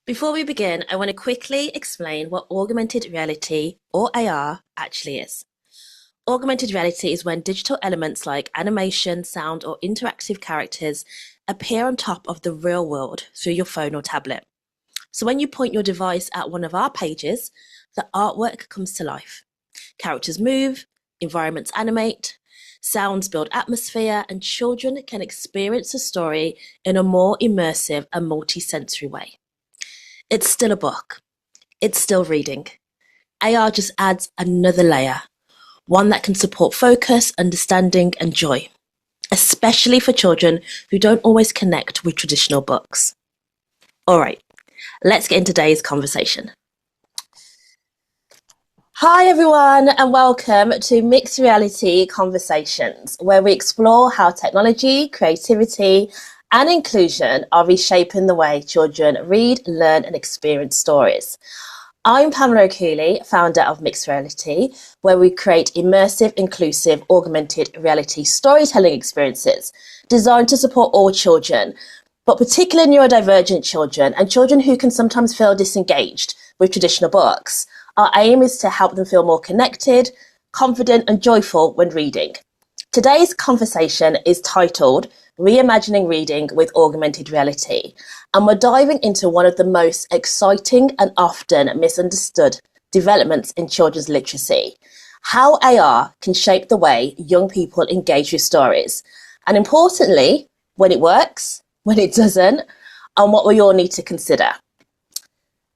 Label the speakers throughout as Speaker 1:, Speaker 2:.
Speaker 1: Before we begin, I want to quickly explain what augmented reality, or AR, actually is. Augmented reality is when digital elements like animation, sound, or interactive characters appear on top of the real world through your phone or tablet. So when you point your device at one of our pages, the artwork comes to life. Characters move, environments animate, sounds build atmosphere, and children can experience a story in a more immersive and multi-sensory way. It's still a book. It's still reading. AR just adds another layer, one that can support focus, understanding, and joy, especially for children who don't always connect with traditional books. All right, let's get into today's conversation. Hi everyone, and welcome to Mixed Reality Conversations, where we explore how technology, creativity, and inclusion are reshaping the way children read, learn, and experience stories. I'm Pamela Aculey, founder of Mixed Reality, where we create immersive, inclusive, augmented reality storytelling experiences designed to support all children, but particularly neurodivergent children and children who can sometimes feel disengaged with traditional books. Our aim is to help them feel more connected, confident, and joyful when reading. Today's conversation is titled Reimagining Reading with Augmented Reality, and we're diving into one of the most exciting and often misunderstood developments in children's literacy, how AR can shape the way young people engage with stories, and importantly, when it works, when it doesn't, and what we all need to consider.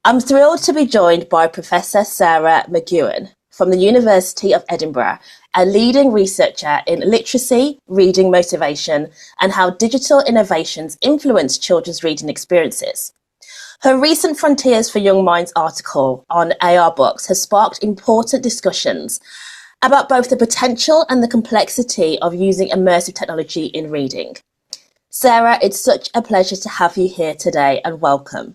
Speaker 1: I'm thrilled to be joined by Professor Sarah McGeown from the University of Edinburgh, a leading researcher in literacy, reading motivation, and how digital innovations influence children's reading experiences. Her recent Frontiers for Young Minds article on AR books has sparked important discussions about both the potential and the complexity of using immersive technology in reading. Sarah, it's such a pleasure to have you here today, and welcome.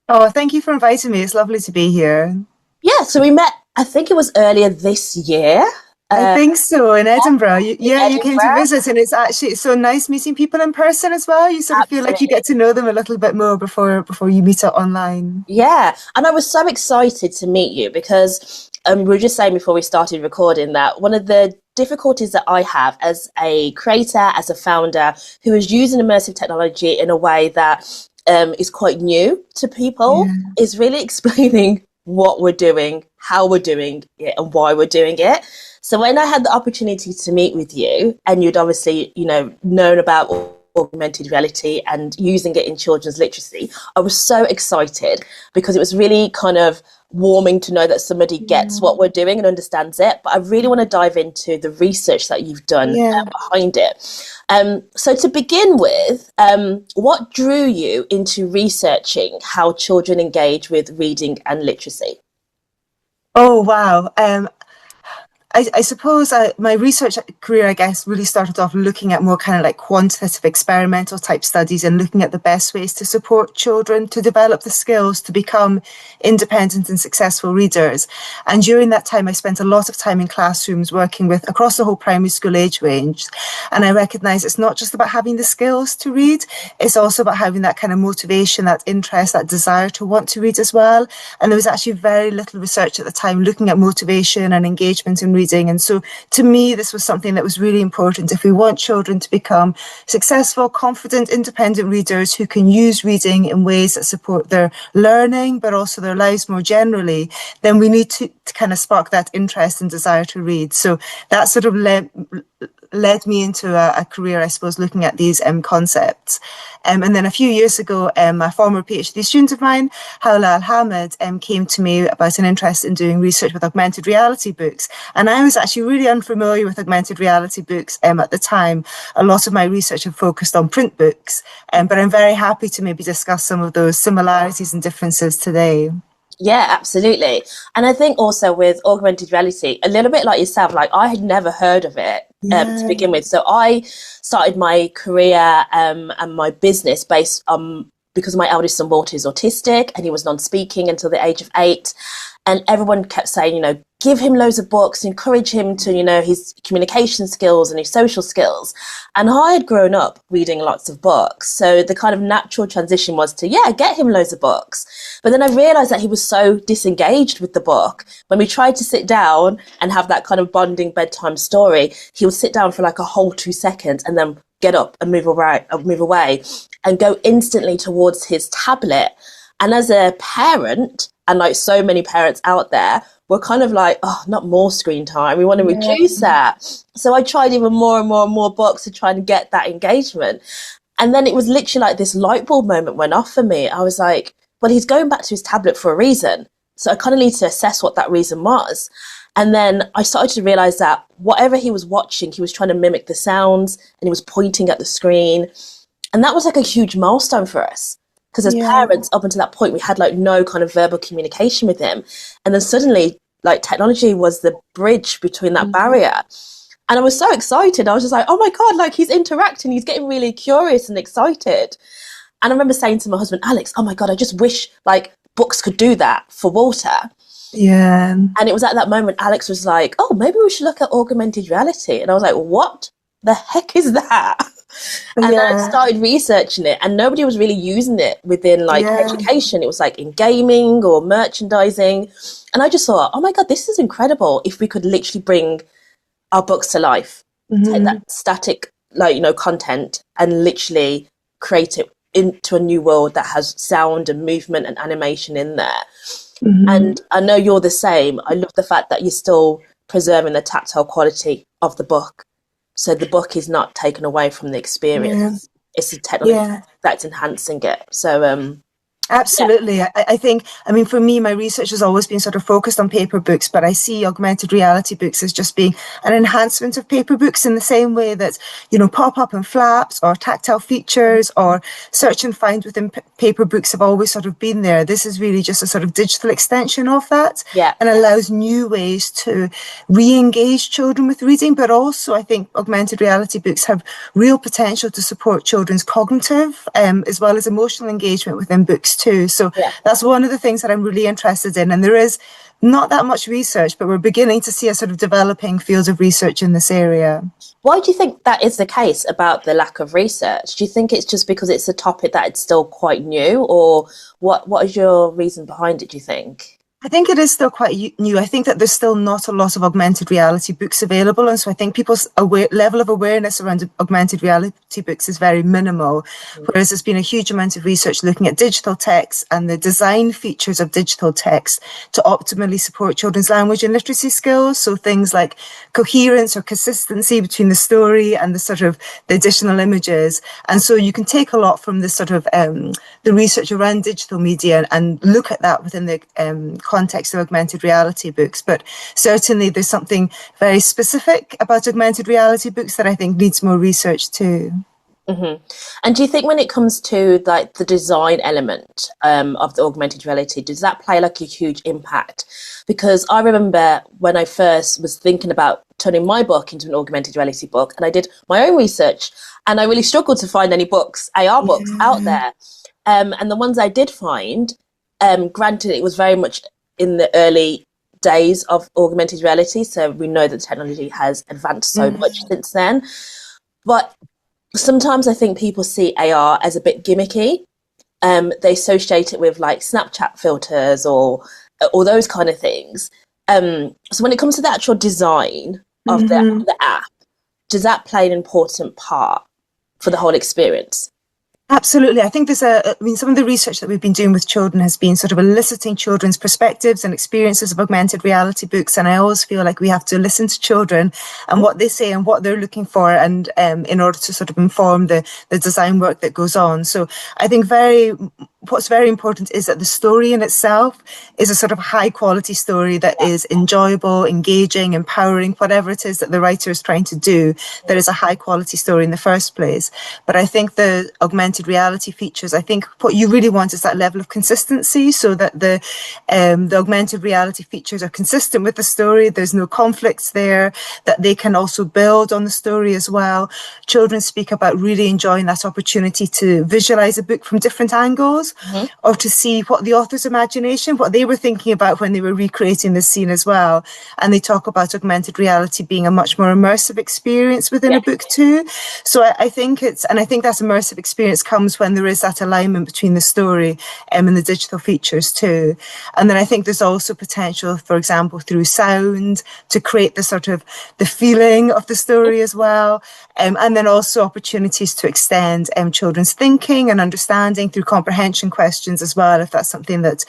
Speaker 2: Oh, thank you for inviting me. It's lovely to be here.
Speaker 1: Yeah, so we met, I think it was earlier this year.
Speaker 2: I think so, in Edinburgh. You came to
Speaker 1: Edinburgh.
Speaker 2: visit, and it's so nice meeting people in person as well. You sort of feel like you
Speaker 1: Absolutely.
Speaker 2: get to know them a little bit more before you meet up online.
Speaker 1: Yeah, and I was so excited to meet you because we were just saying before we started recording that one of the difficulties that I have as a creator, as a founder who is using immersive technology in a way that is quite new to people,
Speaker 2: Yeah.
Speaker 1: is really explaining what we're doing, how we're doing it, and why we're doing it. So when I had the opportunity to meet with you, and you'd obviously, known about augmented reality and using it in children's literacy, I was so excited because it was really kind of warming to know that somebody gets what we're doing and understands it. But I really want to dive into the research that you've done behind it. So to begin with, what drew you into researching how children engage with reading and literacy?
Speaker 2: Oh, wow. I suppose my research career, I guess, really started off looking at more kind of like quantitative experimental type studies and looking at the best ways to support children to develop the skills to become independent and successful readers. And during that time, I spent a lot of time in classrooms working with across the whole primary school age range. And I recognize it's not just about having the skills to read, it's also about having that kind of motivation, that interest, that desire to want to read as well. And there was actually very little research at the time looking at motivation and engagement in reading. And so to me, this was something that was really important. If we want children to become successful, confident, independent readers who can use reading in ways that support their learning, but also their lives more generally, then we need to kind of spark that interest and desire to read. So that sort of led me into a career, I suppose, looking at these concepts. And then a few years ago, a former PhD student of mine, Hawla Al-Hamid, came to me about an interest in doing research with augmented reality books. And I was actually really unfamiliar with augmented reality books at the time. A lot of my research had focused on print books, but I'm very happy to maybe discuss some of those similarities and differences today.
Speaker 1: Yeah, absolutely. And I think also with augmented reality, a little bit like yourself, like I had never heard of it to begin with. So I started my career and my business based on because my eldest son Walter is autistic and he was non-speaking until the age of 8. And everyone kept saying, give him loads of books, encourage him to, his communication skills and his social skills. And I had grown up reading lots of books. So the kind of natural transition was to, get him loads of books. But then I realized that he was so disengaged with the book. When we tried to sit down and have that kind of bonding bedtime story, he would sit down for like a whole 2 seconds and then get up and move away and go instantly towards his tablet. And as a parent, and like so many parents out there, we're kind of like, oh, not more screen time. We want to reduce that. So I tried even more and more and more books to try and get that engagement. And then it was literally like this light bulb moment went off for me. I was like, well, he's going back to his tablet for a reason. So I kind of need to assess what that reason was. And then I started to realize that whatever he was watching, he was trying to mimic the sounds and he was pointing at the screen. And that was like a huge milestone for us. Because as parents, up until that point, we had like no kind of verbal communication with him. And then suddenly, like, technology was the bridge between that barrier. And I was so excited. I was just like, oh my God, like, he's interacting. He's getting really curious and excited. And I remember saying to my husband, Alex, oh my God, I just wish like books could do that for Walter.
Speaker 2: Yeah.
Speaker 1: And it was at that moment, Alex was like, oh, maybe we should look at augmented reality. And I was like, what the heck is that? And then I started researching it, and nobody was really using it within like education. It was like in gaming or merchandising. And I just thought, oh my God, this is incredible. If we could literally bring our books to life, take that static, like, content and literally create it into a new world that has sound and movement and animation in there. And I know you're the same. I love the fact that you're still preserving the tactile quality of the book. So the book is not taken away from the experience. It's the technology that's enhancing it. So
Speaker 2: absolutely. I think, for me, my research has always been sort of focused on paper books, but I see augmented reality books as just being an enhancement of paper books in the same way that, pop-up and flaps or tactile features or search and find within paper books have always sort of been there. This is really just a sort of digital extension of that and allows new ways to re-engage children with reading. But also, I think augmented reality books have real potential to support children's cognitive as well as emotional engagement within books too. So that's one of the things that I'm really interested in. And there is not that much research, but we're beginning to see a sort of developing field of research in this area.
Speaker 1: Why do you think that is the case about the lack of research? Do you think it's just because it's a topic that it's still quite new, or what is your reason behind it, do you think?
Speaker 2: I think it is still quite new. I think that there's still not a lot of augmented reality books available. And so I think people's level of awareness around augmented reality books is very minimal. Whereas there's been a huge amount of research looking at digital text and the design features of digital text to optimally support children's language and literacy skills. So things like coherence or consistency between the story and the sort of the additional images. And so you can take a lot from this sort of the research around digital media and look at that within the context of augmented reality books. But certainly there's something very specific about augmented reality books that I think needs more research too.
Speaker 1: And do you think when it comes to like the design element of the augmented reality, does that play like a huge impact? Because I remember when I first was thinking about turning my book into an augmented reality book, and I did my own research, and I really struggled to find any books, AR books out there. And the ones I did find, granted, it was very much in the early days of augmented reality, so we know that technology has advanced so much since then. But sometimes I think people see AR as a bit gimmicky. They associate it with like Snapchat filters or those kind of things. So when it comes to the actual design of the app, does that play an important part for the whole experience?
Speaker 2: Absolutely. I think some of the research that we've been doing with children has been sort of eliciting children's perspectives and experiences of augmented reality books. And I always feel like we have to listen to children and what they say and what they're looking for, and in order to sort of inform the design work that goes on. So I think what's very important is that the story in itself is a sort of high quality story that is enjoyable, engaging, empowering, whatever it is that the writer is trying to do. There is a high quality story in the first place. But I think the augmented reality features, I think what you really want is that level of consistency, so that the augmented reality features are consistent with the story. There's no conflicts there, that they can also build on the story as well. Children speak about really enjoying that opportunity to visualize a book from different angles.
Speaker 1: Mhm.
Speaker 2: or to see what the author's imagination, what they were thinking about when they were recreating the scene as well. And they talk about augmented reality being a much more immersive experience within
Speaker 1: Yeah.
Speaker 2: a book too. So I think I think that immersive experience comes when there is that alignment between the story and the digital features too. And then I think there's also potential, for example, through sound to create the sort of the feeling of the story as well. And then also opportunities to extend children's thinking and understanding through comprehension questions as well, if that's something that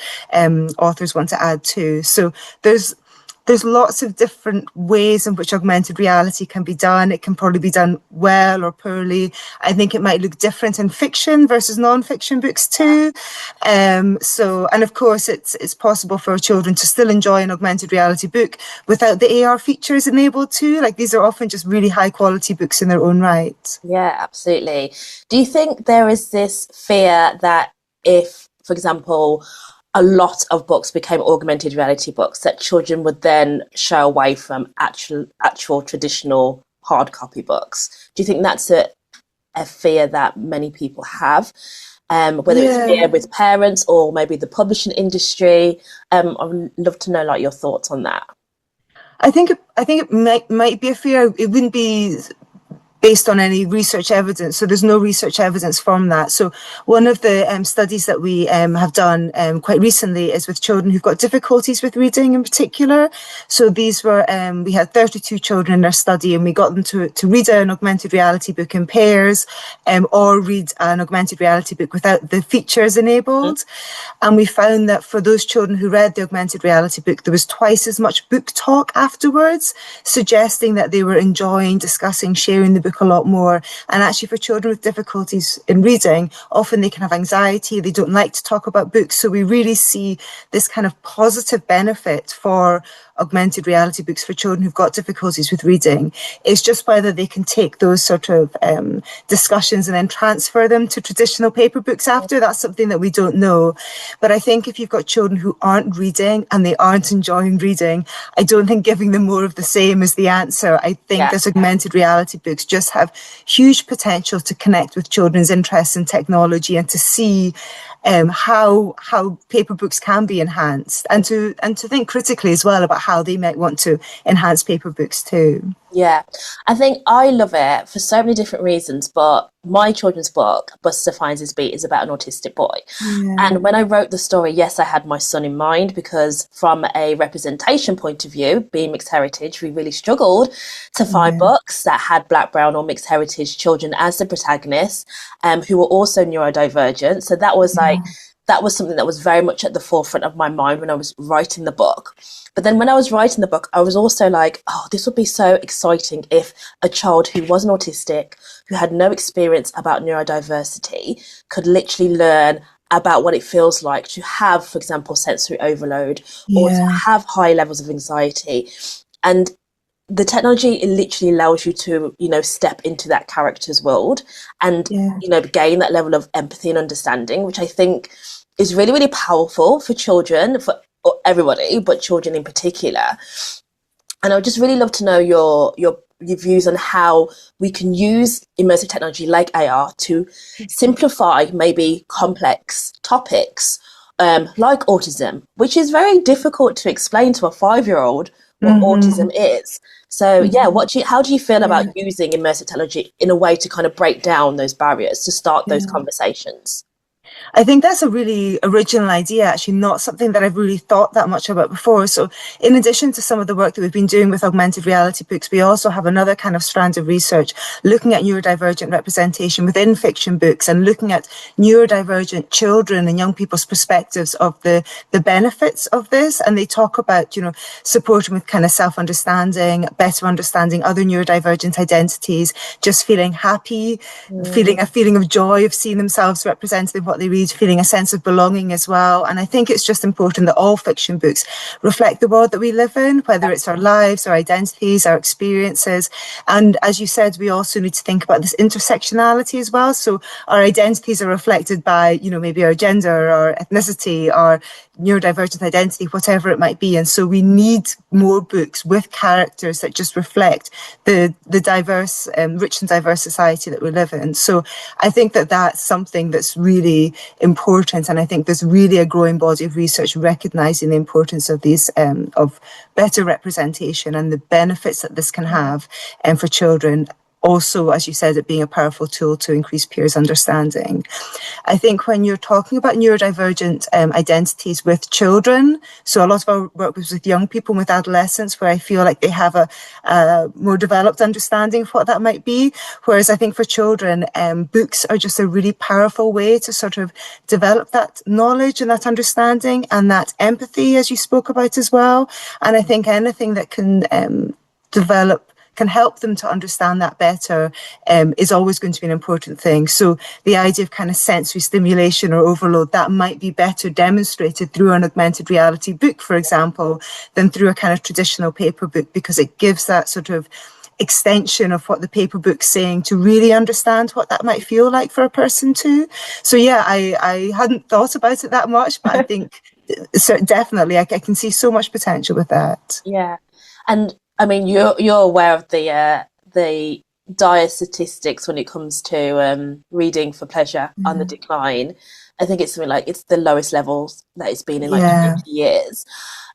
Speaker 2: authors want to add to. So there's lots of different ways in which augmented reality can be done. It can probably be done well or poorly. I think it might look different in fiction versus non-fiction books too. And of course, it's possible for children to still enjoy an augmented reality book without the AR features enabled too. Like these are often just really high quality books in their own right.
Speaker 1: Yeah, absolutely. Do you think there is this fear that if, for example, a lot of books became augmented reality books, that children would then shy away from actual traditional hard copy books? Do you think that's a fear that many people have? Whether it's
Speaker 2: Yeah.
Speaker 1: fear with parents or maybe the publishing industry. I would love to know like your thoughts on that.
Speaker 2: I think it might be a fear. It wouldn't be based on any research evidence. So there's no research evidence from that. So one of the studies that we have done quite recently is with children who've got difficulties with reading in particular. So these were, we had 32 children in our study and we got them to read an augmented reality book in pairs or read an augmented reality book without the features enabled. And we found that for those children who read the augmented reality book, there was twice as much book talk afterwards, suggesting that they were enjoying discussing, sharing the book a lot more. And actually for children with difficulties in reading, often they can have anxiety, they don't like to talk about books. So we really see this kind of positive benefit for augmented reality books for children who've got difficulties with reading. It's just whether they can take those sort of discussions and then transfer them to traditional paper books after. That's something that we don't know. But I think if you've got children who aren't reading and they aren't enjoying reading, I don't think giving them more of the same is the answer. I think
Speaker 1: Yeah.
Speaker 2: that augmented reality books just have huge potential to connect with children's interests in technology and to see how paper books can be enhanced, and to think critically as well about how they might want to enhance paper books too.
Speaker 1: Yeah, I think I love it for so many different reasons, but my children's book, Buster Finds His Beat, is about an autistic boy.
Speaker 2: Yeah,
Speaker 1: And when I wrote the story, yes, I had my son in mind because from a representation point of view, being mixed heritage, we really struggled to find
Speaker 2: yeah,
Speaker 1: books that had Black, Brown or mixed heritage children as the protagonists, who were also neurodivergent. So that was like,
Speaker 2: yeah,
Speaker 1: that was something that was very much at the forefront of my mind when I was writing the book. But then when I was writing the book, I was also like, oh, this would be so exciting if a child who wasn't autistic, who had no experience about neurodiversity, could literally learn about what it feels like to have, for example, sensory overload or to
Speaker 2: yeah,
Speaker 1: have high levels of anxiety. And the technology, it literally allows you to, step into that character's world and,
Speaker 2: yeah,
Speaker 1: gain that level of empathy and understanding, which I think is really, really powerful for children, for everybody, but children in particular. And I would just really love to know your views on how we can use immersive technology like AR to simplify maybe complex topics like autism, which is very difficult to explain to a 5-year-old what
Speaker 2: mm-hmm.
Speaker 1: autism is. So yeah,
Speaker 2: Mm-hmm.
Speaker 1: how do you feel about
Speaker 2: Yeah,
Speaker 1: using immersive technology in a way to kind of break down those barriers to start those
Speaker 2: yeah.
Speaker 1: conversations?
Speaker 2: I think that's a really original idea, actually, not something that I've really thought that much about before. So, in addition to some of the work that we've been doing with augmented reality books, we also have another kind of strand of research looking at neurodivergent representation within fiction books and looking at neurodivergent children and young people's perspectives of the benefits of this. And they talk about, supporting with kind of self-understanding, better understanding other neurodivergent identities, just feeling happy, feeling a feeling of joy of seeing themselves represented in what they read, feeling a sense of belonging as well. And I think it's just important that all fiction books reflect the world that we live in, whether it's our lives, our identities, our experiences. And as you said, we also need to think about this intersectionality as well. So our identities are reflected by, maybe our gender, our ethnicity, our neurodivergent identity, whatever it might be. And so we need more books with characters that just reflect the diverse, rich and diverse society that we live in. So I think that that's something that's really really important. And I think there's really a growing body of research recognizing the importance of these, of better representation and the benefits that this can have for children. Also, as you said, it being a powerful tool to increase peers' understanding. I think when you're talking about neurodivergent identities with children, so a lot of our work was with young people and with adolescents, where I feel like they have a more developed understanding of what that might be. Whereas I think for children, books are just a really powerful way to sort of develop that knowledge and that understanding and that empathy, as you spoke about as well. And I think anything that can can help them to understand that better is always going to be an important thing. So the idea of kind of sensory stimulation or overload, that might be better demonstrated through an augmented reality book, for example, than through a kind of traditional paper book, because it gives that sort of extension of what the paper book's saying to really understand what that might feel like for a person too. So yeah, I hadn't thought about it that much, but I think definitely I can see so much potential with that.
Speaker 1: Yeah. And I mean, you're aware of the dire statistics when it comes to reading for pleasure on the decline. I think it's something like it's the lowest levels that it's been in like 20 years.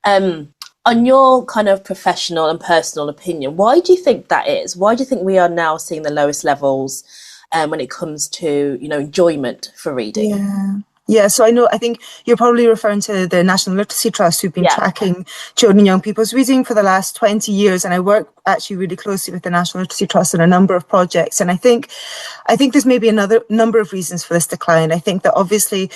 Speaker 1: On your kind of professional and personal opinion, why do you think that is? Why do you think we are now seeing the lowest levels when it comes to, enjoyment for reading?
Speaker 2: Yeah, so I think you're probably referring to the National Literacy Trust, who've been tracking children and young people's reading for the last 20 years. And I work actually really closely with the National Literacy Trust on a number of projects. And I think there's maybe another number of reasons for this decline. I think that obviously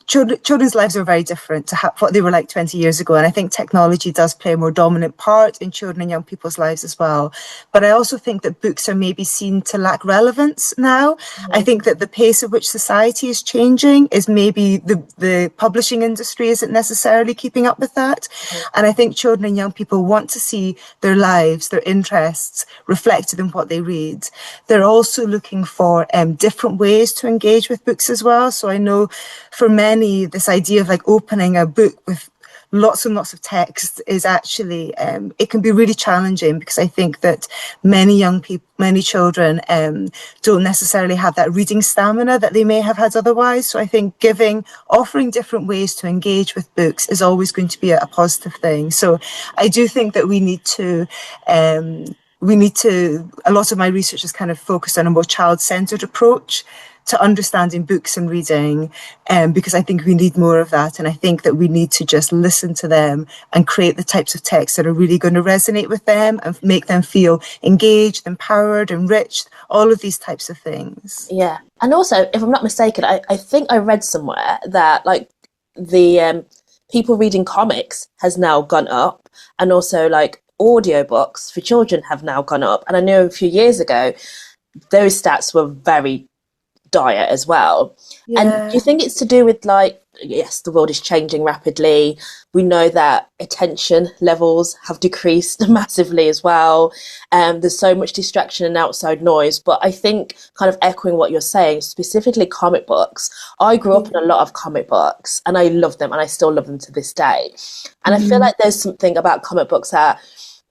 Speaker 2: children's lives are very different to what they were like 20 years ago. And I think technology does play a more dominant part in children and young people's lives as well. But I also think that books are maybe seen to lack relevance now. I think that the pace at which society is changing is maybe the publishing industry isn't necessarily keeping up with that. And I think children and young people want to see their lives, their interests reflected in what they read. They're also looking for different ways to engage with books as well. So I know for many, this idea of like opening a book with lots and lots of text is actually, it can be really challenging, because I think that many young people, many children don't necessarily have that reading stamina that they may have had otherwise. So I think offering different ways to engage with books is always going to be a positive thing. So I do think that we need to, a lot of my research is kind of focused on a more child-centered approach to understanding books and reading, because I think we need more of that. And I think that we need to just listen to them and create the types of texts that are really going to resonate with them and make them feel engaged, empowered, enriched, all of these types of things.
Speaker 1: Yeah. And also, if I'm not mistaken, I think I read somewhere that like the people reading comics has now gone up, and also like audiobooks for children have now gone up. And I know a few years ago, those stats were very dire as well. And do you think it's to do with like, yes, the world is changing rapidly. We know that attention levels have decreased massively as well. There's so much distraction and outside noise. But I think, kind of echoing what you're saying, specifically comic books, I grew up in a lot of comic books and I love them, and I still love them to this day. And I feel like there's something about comic books that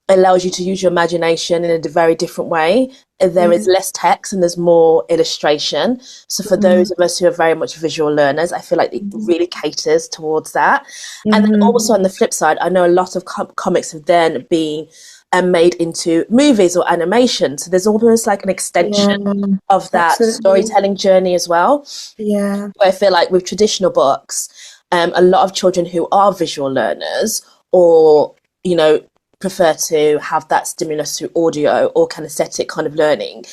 Speaker 1: allows you to use your imagination in a very different way. There is less text and there's more illustration. So for those of us who are very much visual learners, I feel like it really caters towards that. And then also on the flip side, I know a lot of comics have then been made into movies or animation. So there's almost like an extension of that storytelling journey as well.
Speaker 2: Yeah.
Speaker 1: Where I feel like with traditional books, a lot of children who are visual learners or, prefer to have that stimulus through audio or kinesthetic kind of learning,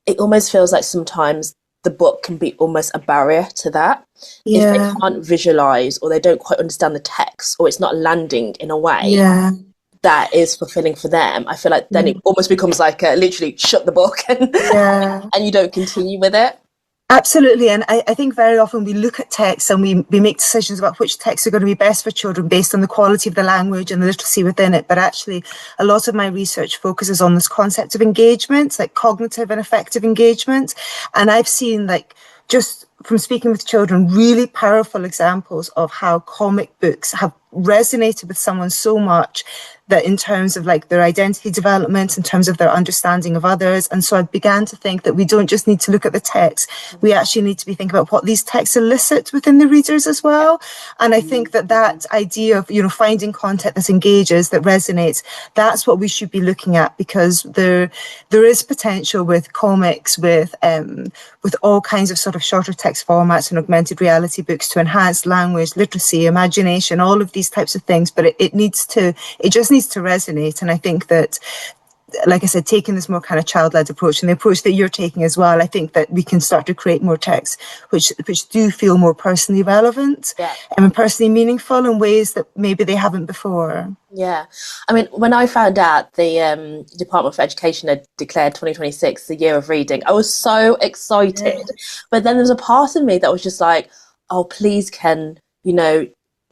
Speaker 1: it almost feels like sometimes the book can be almost a barrier to that. If they can't visualize or they don't quite understand the text, or it's not landing in a way that is fulfilling for them, I feel like then it almost becomes like literally shut the book and you don't continue with it.
Speaker 2: Absolutely. And I think very often we look at texts and we make decisions about which texts are going to be best for children based on the quality of the language and the literacy within it. But actually, a lot of my research focuses on this concept of engagement, like cognitive and affective engagement. And I've seen, like, just from speaking with children, really powerful examples of how comic books have resonated with someone so much that in terms of like their identity development, in terms of their understanding of others. And so I began to think that we don't just need to look at the text, we actually need to be thinking about what these texts elicit within the readers as well. And I think that that idea of, finding content that engages, that resonates, that's what we should be looking at, because there is potential with comics, with all kinds of sort of shorter text formats and augmented reality books to enhance language, literacy, imagination, all of these types of things. But it just needs to resonate. And I think that, like I said, taking this more kind of child-led approach, and the approach that you're taking as well, I think that we can start to create more texts which do feel more personally relevant and personally meaningful in ways that maybe they haven't before.
Speaker 1: Yeah. I mean, when I found out the Department for Education had declared 2026 the year of reading, I was so excited. Yeah. But then there's a part of me that was just like, oh, please, can,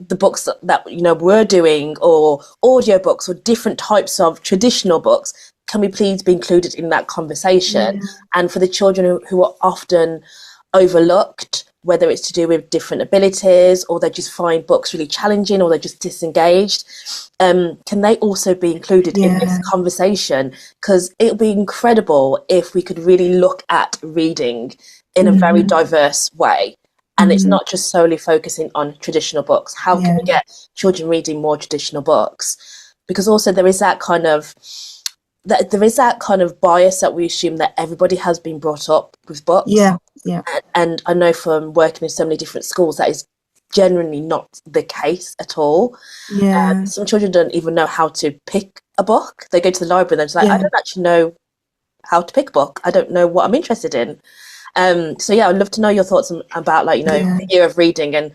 Speaker 1: the books that we're doing, or audiobooks, or different types of traditional books, can we please be included in that conversation? And for the children who are often overlooked, whether it's to do with different abilities, or they just find books really challenging, or they're just disengaged, can they also be included in this conversation? Because it would be incredible if we could really look at reading in a very diverse way. And it's not just solely focusing on traditional books. How can we get children reading more traditional books? Because also there is that kind of bias that we assume that everybody has been brought up with books. And I know from working in so many different schools that is generally not the case at all. Some children don't even know how to pick a book. They go to the library and they're just like, I don't actually know how to pick a book. I don't know what I'm interested in. So I'd love to know your thoughts about the year of reading and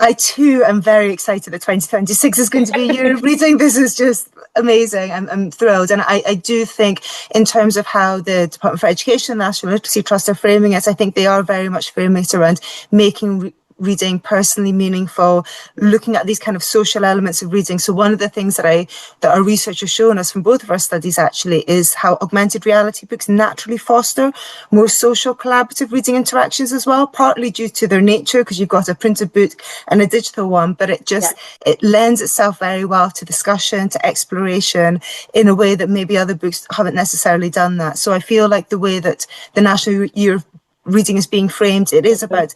Speaker 2: I too am very excited that 2026 is going to be a year of reading. This is just amazing. I'm thrilled. And I do think in terms of how the Department for Education and National Literacy Trust are framing it, I think they are very much framing it around making reading personally meaningful, looking at these kind of social elements of reading. So one of the things that our research has shown us from both of our studies actually is how augmented reality books naturally foster more social collaborative reading interactions as well, partly due to their nature, because you've got a printed book and a digital one, but it lends itself very well to discussion, to exploration in a way that maybe other books haven't necessarily done that. So I feel like the way that the National Year of Reading is being framed, it is about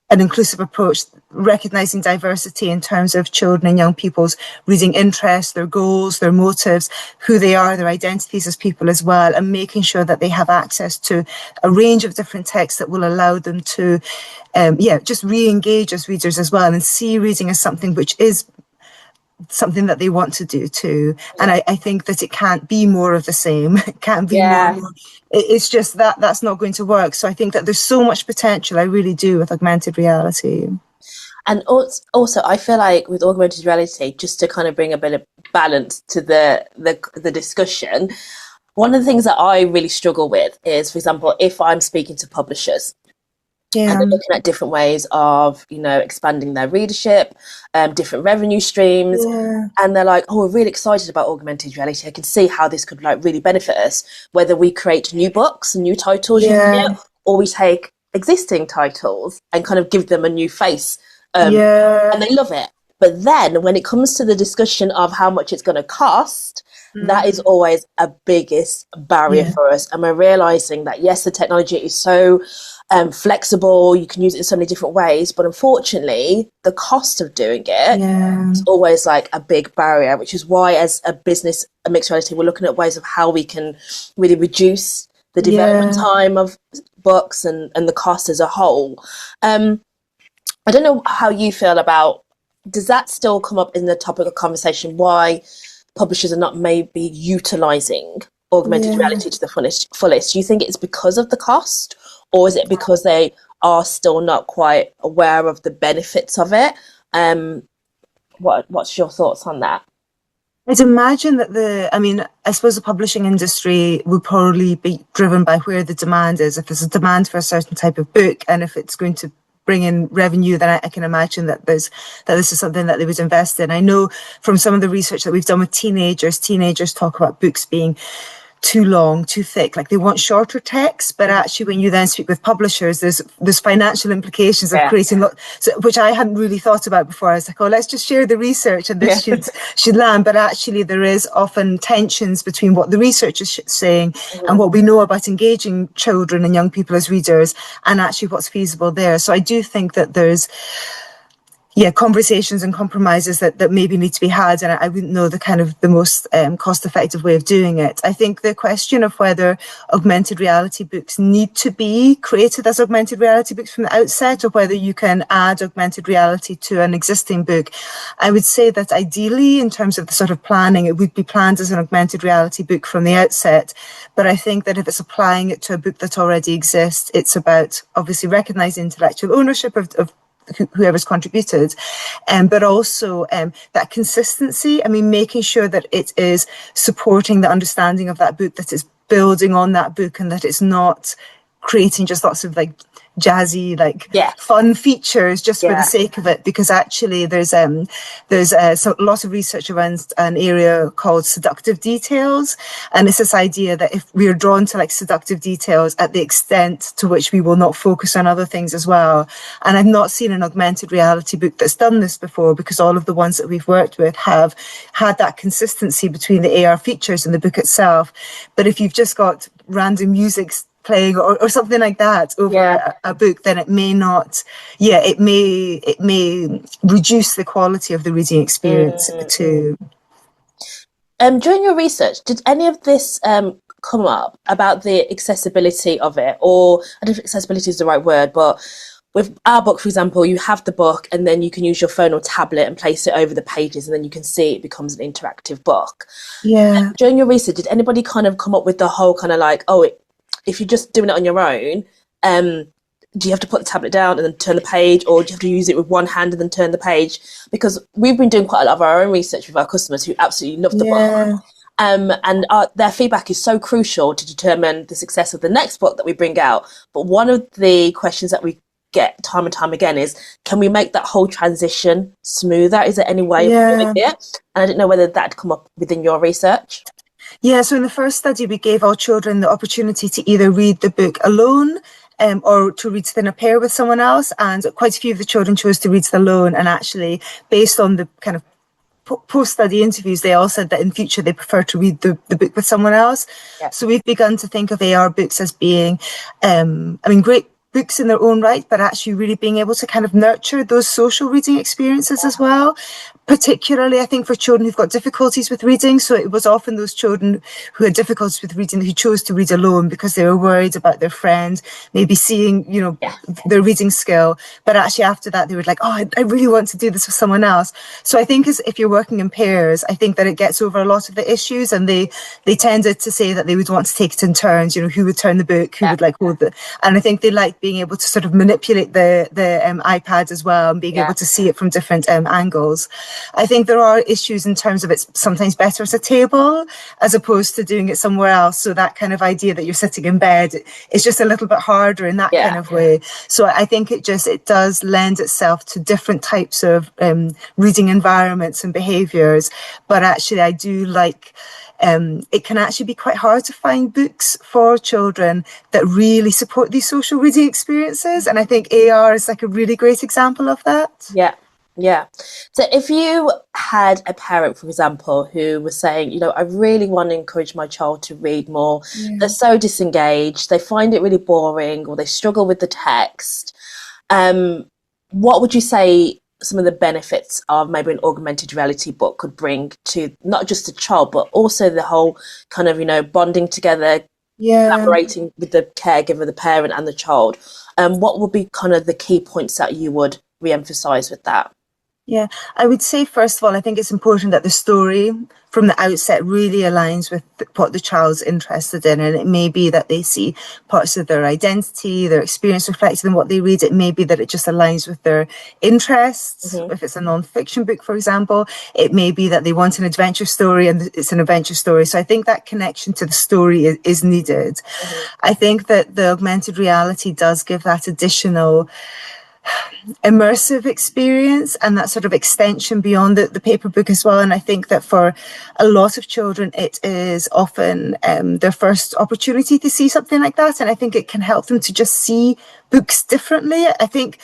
Speaker 2: an inclusive approach, recognising diversity in terms of children and young people's reading interests, their goals, their motives, who they are, their identities as people as well, and making sure that they have access to a range of different texts that will allow them to, just re-engage as readers as well, and see reading as something which is something that they want to do too. And I think that it can't be more of the same. It can't be more. It's just that's not going to work. So I think that there's so much potential, I really do, with augmented reality.
Speaker 1: And also I feel like with augmented reality, just to kind of bring a bit of balance to the discussion, one of the things that I really struggle with is, for example, if I'm speaking to publishers, and they're looking at different ways of, expanding their readership, different revenue streams. And they're like, oh, we're really excited about augmented reality. I can see how this could really benefit us, whether we create new books and new titles, or we take existing titles and kind of give them a new face. And they love it. But then when it comes to the discussion of how much it's going to cost, that is always a biggest barrier for us. And we're realizing that, yes, the technology is so flexible, you can use it in so many different ways, but unfortunately the cost of doing it is always like a big barrier, which is why as a business, a mixed reality, we're looking at ways of how we can really reduce the development time of books and the cost as a whole. I don't know how you feel about, does that still come up in the topic of conversation, why publishers are not maybe utilizing augmented reality to the fullest? Do you think it's because of the cost, or is it because they are still not quite aware of the benefits of it? What's your thoughts on that?
Speaker 2: I'd imagine that I suppose the publishing industry will probably be driven by where the demand is. If there's a demand for a certain type of book, and if it's going to bring in revenue, then I can imagine that this is something that they would invest in. I know from some of the research that we've done with teenagers talk about books being too long, too thick. Like they want shorter text, but actually when you then speak with publishers, there's financial implications of creating which I hadn't really thought about before. I was like, oh, let's just share the research and this should land. But actually there is often tensions between what the research is saying and what we know about engaging children and young people as readers and actually what's feasible there. So I do think that there's conversations and compromises that maybe need to be had, and I wouldn't know the most cost-effective way of doing it. I think the question of whether augmented reality books need to be created as augmented reality books from the outset, or whether you can add augmented reality to an existing book, I would say that ideally, in terms of the sort of planning, it would be planned as an augmented reality book from the outset. But I think that if it's applying it to a book that already exists, it's about obviously recognising intellectual ownership of whoever's contributed, but also that consistency. I mean, making sure that it is supporting the understanding of that book, that it's building on that book, and that it's not creating just lots of like jazzy, like fun features just for the sake of it. Because actually there's lots of research around an area called seductive details, and it's this idea that if we are drawn to like seductive details at the extent to which we will not focus on other things as well. And I've not seen an augmented reality book that's done this before, because all of the ones that we've worked with have had that consistency between the AR features and the book itself. But if you've just got random music playing or something like that over a book, then it may not, it may reduce the quality of the reading experience too.
Speaker 1: During your research, did any of this come up about the accessibility of it? Or I don't know if accessibility is the right word, but with our book, for example, you have the book and then you can use your phone or tablet and place it over the pages, and then you can see it becomes an interactive book. During your research, did anybody kind of come up with the whole kind of like, if you're just doing it on your own, do you have to put the tablet down and then turn the page, or do you have to use it with one hand and then turn the page? Because we've been doing quite a lot of our own research with our customers who absolutely love the book. And their feedback is so crucial to determine the success of the next book that we bring out. But one of the questions that we get time and time again is, can we make that whole transition smoother? Is there any way of doing it? And I didn't know whether that had come up within your research.
Speaker 2: So in the first study, we gave all children the opportunity to either read the book alone or to read it in a pair with someone else. And quite a few of the children chose to read it alone. And actually, based on the kind of post-study interviews, they all said that in future they prefer to read the book with someone else. So we've begun to think of AR books as being, great books in their own right, but actually really being able to kind of nurture those social reading experiences as well. Particularly, I think, for children who've got difficulties with reading. So it was often those children who had difficulties with reading who chose to read alone because they were worried about their friend maybe seeing, their reading skill. But actually after that, they were like, I really want to do this with someone else. So I think if you're working in pairs, I think that it gets over a lot of the issues, and they tended to say that they would want to take it in turns, who would turn the book, who would like hold it. And I think they like being able to sort of manipulate the iPad as well, and being able to see it from different angles. I think there are issues in terms of it's sometimes better at a table as opposed to doing it somewhere else. So that kind of idea that you're sitting in bed is just a little bit harder in that kind of way. So I think it does lend itself to different types of reading environments and behaviours. But actually, I do like it can actually be quite hard to find books for children that really support these social reading experiences. And I think AR is like a really great example of that.
Speaker 1: Yeah. So if you had a parent, for example, who was saying, I really want to encourage my child to read more. They're so disengaged, they find it really boring, or they struggle with the text. What would you say some of the benefits of maybe an augmented reality book could bring to not just the child, but also the whole kind of, bonding together, collaborating with the caregiver, the parent and the child? What would be kind of the key points that you would re-emphasize with that?
Speaker 2: Yeah, I would say, first of all, I think it's important that the story from the outset really aligns with what the child's interested in. And it may be that they see parts of their identity, their experience reflected in what they read. It may be that it just aligns with their interests. If it's a non-fiction book, for example, it may be that they want an adventure story and it's an adventure story. So I think that connection to the story is needed. I think that the augmented reality does give that additional immersive experience and that sort of extension beyond the paper book as well. And I think that for a lot of children, it is often their first opportunity to see something like that. And I think it can help them to just see books differently. I think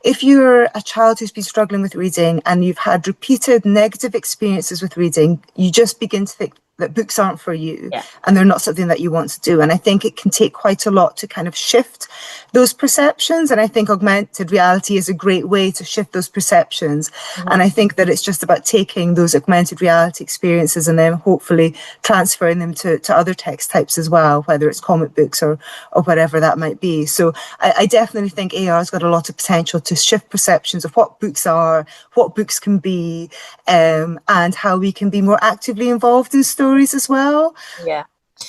Speaker 2: if you're a child who's been struggling with reading and you've had repeated negative experiences with reading, you just begin to think that books aren't for you and they're not something that you want to do. And I think it can take quite a lot to kind of shift those perceptions. And I think augmented reality is a great way to shift those perceptions. And I think that it's just about taking those augmented reality experiences and then hopefully transferring them to other text types as well, whether it's comic books or whatever that might be. So I definitely think AR has got a lot of potential to shift perceptions of what books are, what books can be, and how we can be more actively involved in stories as well.
Speaker 1: Yeah.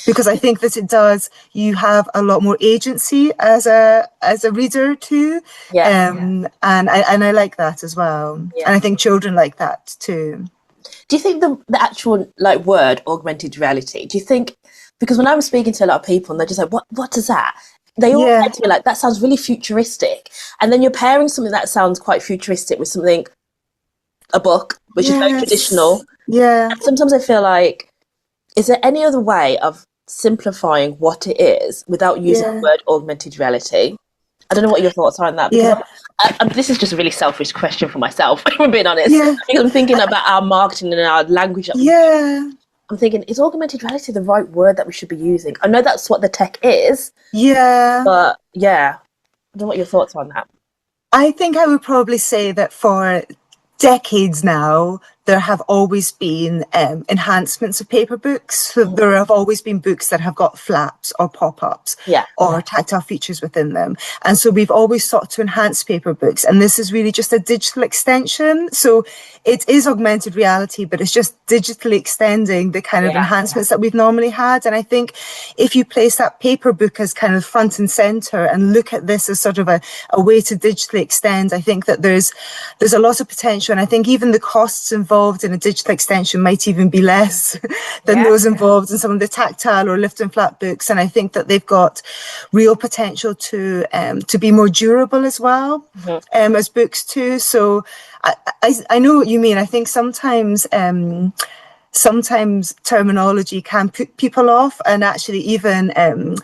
Speaker 2: Because I think that it does, you have a lot more agency as a reader too. And I like that as well. Yeah. And I think children like that too.
Speaker 1: Do you think the actual like word augmented reality, do you think, because when I was speaking to a lot of people and they're just like, what does that? They all said to me like, that sounds really futuristic. And then you're pairing something that sounds quite futuristic with something, a book, which is very traditional.
Speaker 2: Yeah.
Speaker 1: And sometimes I feel like, is there any other way of simplifying what it is without using the word augmented reality? I don't know what your thoughts are on that. Because this is just a really selfish question for myself, if I'm being honest.
Speaker 2: Yeah.
Speaker 1: Because I'm thinking about our marketing and our language. I'm thinking, is augmented reality the right word that we should be using? I know that's what the tech is.
Speaker 2: Yeah.
Speaker 1: But I don't know what your thoughts are on that.
Speaker 2: I think I would probably say that for decades now, there have always been enhancements of paper books. So there have always been books that have got flaps or pop-ups or tactile features within them. And so we've always sought to enhance paper books. And this is really just a digital extension. So it is augmented reality, but it's just digitally extending the kind of enhancements that we've normally had. And I think if you place that paper book as kind of front and center and look at this as sort of a way to digitally extend, I think that there's a lot of potential. And I think even the costs involved in a digital extension might even be less than those involved in some of the tactile or lift and flap books. And I think that they've got real potential to be more durable as well as books too. So I know what you mean. I think sometimes terminology can put people off, and actually even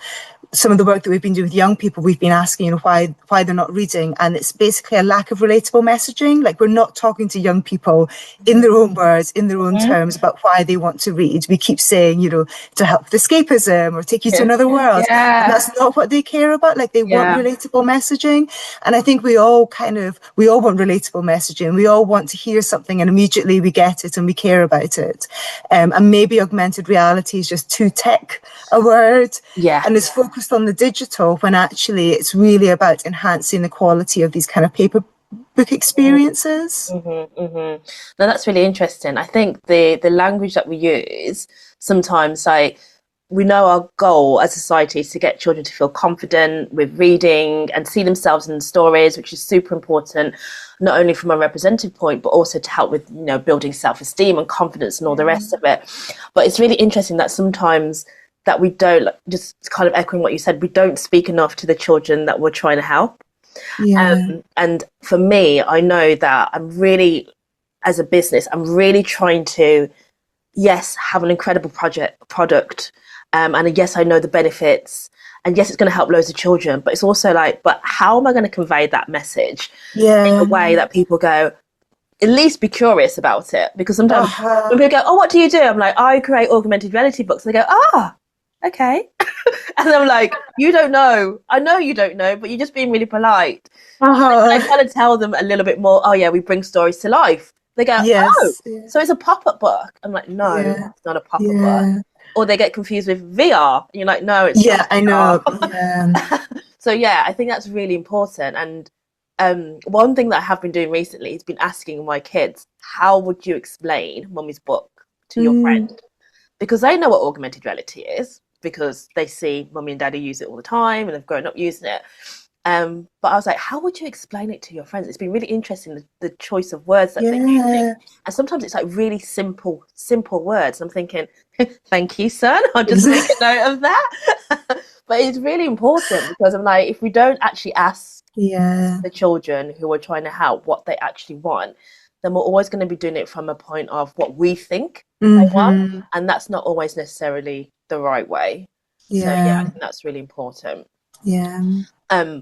Speaker 2: some of the work that we've been doing with young people, we've been asking, why they're not reading. And it's basically a lack of relatable messaging. Like, we're not talking to young people in their own words, in their own terms about why they want to read. We keep saying, to help with escapism or take you to another world. And that's not what they care about. Like, they want relatable messaging. And I think we all want relatable messaging. We all want to hear something and immediately we get it and we care about it. And maybe augmented reality is just too tech a word. And it's focused on the digital, when actually it's really about enhancing the quality of these kind of paper book experiences.
Speaker 1: Now that's really interesting. I think the language that we use sometimes, like, we know our goal as a society is to get children to feel confident with reading and see themselves in stories, which is super important, not only from a representative point, but also to help with, building self-esteem and confidence and all the rest of it. But it's really interesting that sometimes that we don't, just kind of echoing what you said, we don't speak enough to the children that we're trying to help. And for me, I know that I'm really, as a business, I'm really trying to, have an incredible product. And yes, I know the benefits. And yes, it's going to help loads of children. But it's also like, but how am I going to convey that message in a way that people go, at least be curious about it? Because sometimes when people go, oh, what do you do? I'm like, I create augmented reality books. And they go, okay. And I'm like, you don't know. I know you don't know, but you're just being really polite. I kind of tell them a little bit more, we bring stories to life. They go, so it's a pop-up book. I'm like, no, it's not a pop-up book. Or they get confused with VR. And you're like, no, it's not
Speaker 2: I know.
Speaker 1: So I think that's really important. And one thing that I have been doing recently is been asking my kids, how would you explain Mummy's book to your friend? Because they know what augmented reality is, because they see Mummy and Daddy use it all the time and they've grown up using it. But I was like, how would you explain it to your friends? It's been really interesting, the choice of words that they're using. And sometimes it's like really simple words. I'm thinking, thank you, son. I'll just make a note of that. But it's really important, because I'm like, if we don't actually ask the children who we're trying to help what they actually want, then we're always going to be doing it from a point of what we think they want, and that's not always necessarily the right way. So yeah, I think that's really important.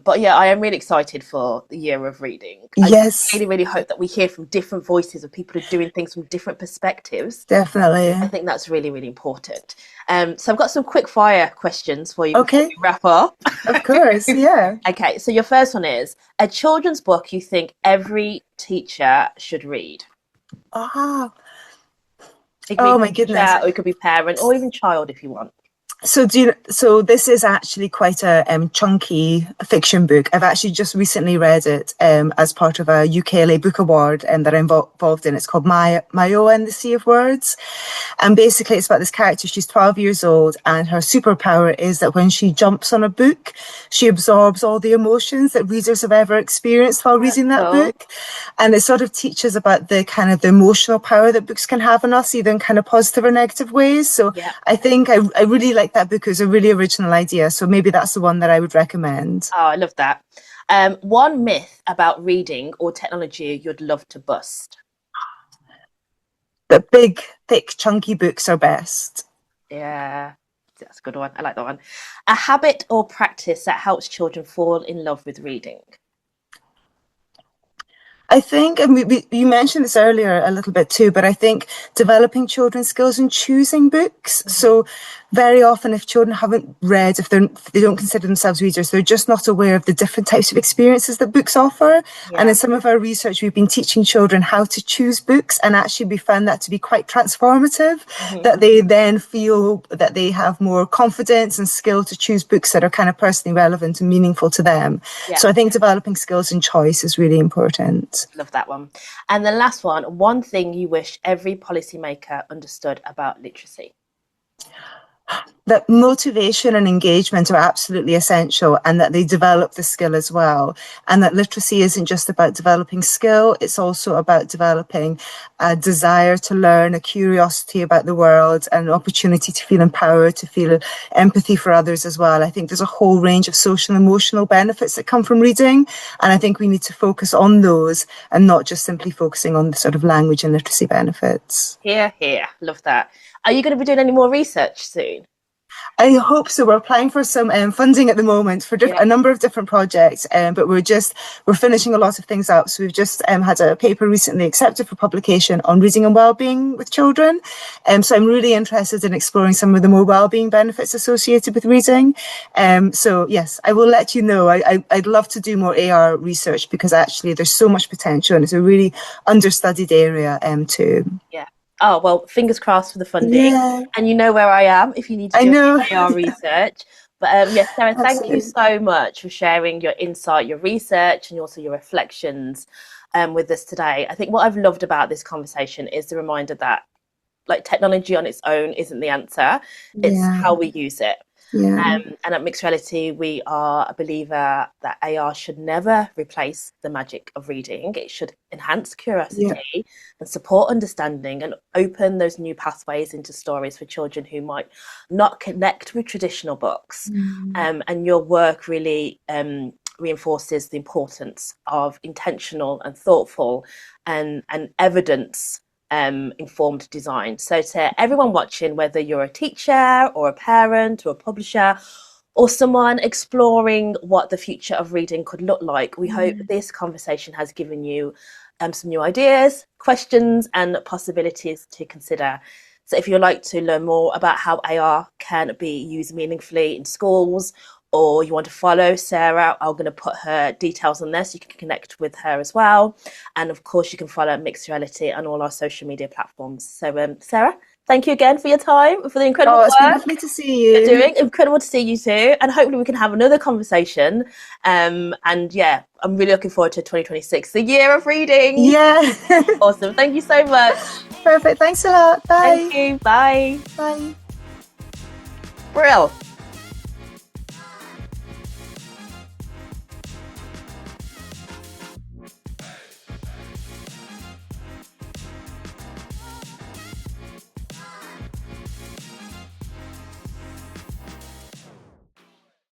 Speaker 1: But yeah, I am really excited for the year of reading. I really, really hope that we hear from different voices of people who are doing things from different perspectives.
Speaker 2: Definitely.
Speaker 1: I think that's really, really important. So I've got some quick fire questions for you before we wrap up.
Speaker 2: Of course, yeah.
Speaker 1: Okay, so your first one is a children's book you think every teacher should read.
Speaker 2: Oh,
Speaker 1: It could be
Speaker 2: my goodness.
Speaker 1: Or it could be parent or even child if you want.
Speaker 2: So this is actually quite a chunky fiction book. I've actually just recently read it as part of a UKLA book award that I'm involved in. It's called Mayo and the Sea of Words. And basically it's about this character. She's 12 years old and her superpower is that when she jumps on a book, she absorbs all the emotions that readers have ever experienced while reading that book. And it sort of teaches about the kind of the emotional power that books can have on us, either in kind of positive or negative ways. So I think I really like that book. It was a really original idea. So maybe that's the one that I would recommend.
Speaker 1: Oh, I love that. One myth about reading or technology you'd love to bust.
Speaker 2: That big, thick, chunky books are best.
Speaker 1: Yeah, that's a good one. I like that one. A habit or practice that helps children fall in love with reading.
Speaker 2: I think, and you mentioned this earlier a little bit too, but I think developing children's skills in choosing books. So very often if children haven't read, if they don't consider themselves readers, they're just not aware of the different types of experiences that books offer. And in some of our research, we've been teaching children how to choose books, and actually we found that to be quite transformative, that they then feel that they have more confidence and skill to choose books that are kind of personally relevant and meaningful to them. So I think developing skills in choice is really important.
Speaker 1: Love that one. And the last one thing you wish every policymaker understood about literacy.
Speaker 2: That motivation and engagement are absolutely essential, and that they develop the skill as well. And that literacy isn't just about developing skill, it's also about developing a desire to learn, a curiosity about the world, and an opportunity to feel empowered, to feel empathy for others as well. I think there's a whole range of social and emotional benefits that come from reading, and I think we need to focus on those and not just simply focusing on the sort of language and literacy benefits.
Speaker 1: Here, love that. Are you going to be doing any more research soon?
Speaker 2: I hope so. We're applying for some funding at the moment for a number of different projects, but we're finishing a lot of things up. So we've just had a paper recently accepted for publication on reading and wellbeing with children. So I'm really interested in exploring some of the more wellbeing benefits associated with reading. So yes, I will let you know. I'd love to do more AR research because actually there's so much potential and it's a really understudied area too.
Speaker 1: Yeah. Oh, well, fingers crossed for the funding. Yeah. And you know where I am if you need to do AR research. But yes, Sarah, thank you so much for sharing your insight, your research, and also your reflections with us today. I think what I've loved about this conversation is the reminder that like technology on its own isn't the answer. It's how we use it. And at Mixed Reality, we are a believer that AR should never replace the magic of reading. It should enhance curiosity and support understanding and open those new pathways into stories for children who might not connect with traditional books. And your work really reinforces the importance of intentional and thoughtful and evidence informed design. So to everyone watching, whether you're a teacher or a parent or a publisher or someone exploring what the future of reading could look like, we hope this conversation has given you some new ideas, questions and possibilities to consider. So if you'd like to learn more about how AR can be used meaningfully in schools, or you want to follow Sarah, I'm going to put her details on there so you can connect with her as well. And of course, you can follow Mixed Reality on all our social media platforms. So Sarah, thank you again for your time, for the incredible work.
Speaker 2: It's been lovely to see you.
Speaker 1: You're doing incredible to see you too. And hopefully we can have another conversation. And yeah, I'm really looking forward to 2026, the year of reading.
Speaker 2: Yeah.
Speaker 1: Awesome. Thank you so much.
Speaker 2: Perfect. Thanks a lot. Bye.
Speaker 1: Thank you. Bye.
Speaker 2: Bye.
Speaker 1: Brill.